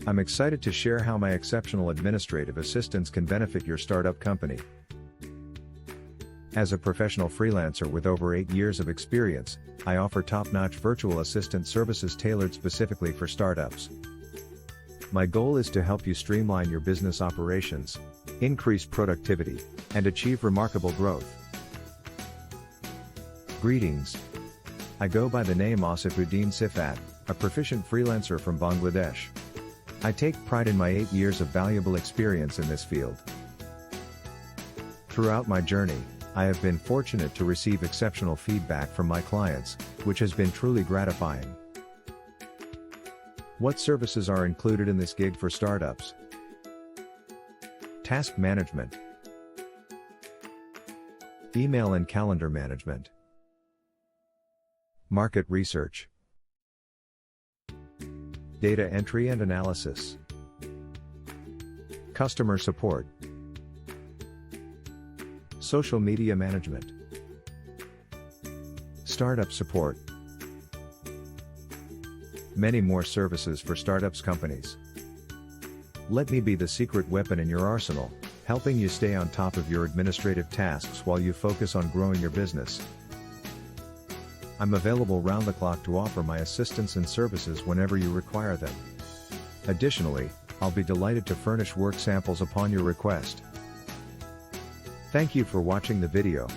I'm excited to share how my exceptional administrative assistants can benefit your startup company. As a professional freelancer with over 8 years of experience, I offer top-notch virtual assistant services tailored specifically for startups. My goal is to help you streamline your business operations, increase productivity, and achieve remarkable growth. Greetings. I go by the name Asifuddin, a proficient freelancer from Bangladesh. I take pride in my 8 years of valuable experience in this field. Throughout my journey, I have been fortunate to receive exceptional feedback from my clients, which has been truly gratifying. What services are included in this gig for startups? Task management, email and calendar management, market research, data entry and analysis, customer support, social media management, startup support. Many more services for startups companies. Let me be the secret weapon in your arsenal, helping you stay on top of your administrative tasks while you focus on growing your business. I'm available round the clock to offer my assistance and services whenever you require them. Additionally, I'll be delighted to furnish work samples upon your request. Thank you for watching the video.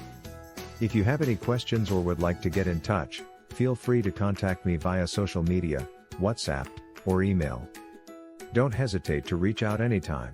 If you have any questions or would like to get in touch, feel free to contact me via social media, WhatsApp, or email. Don't hesitate to reach out anytime.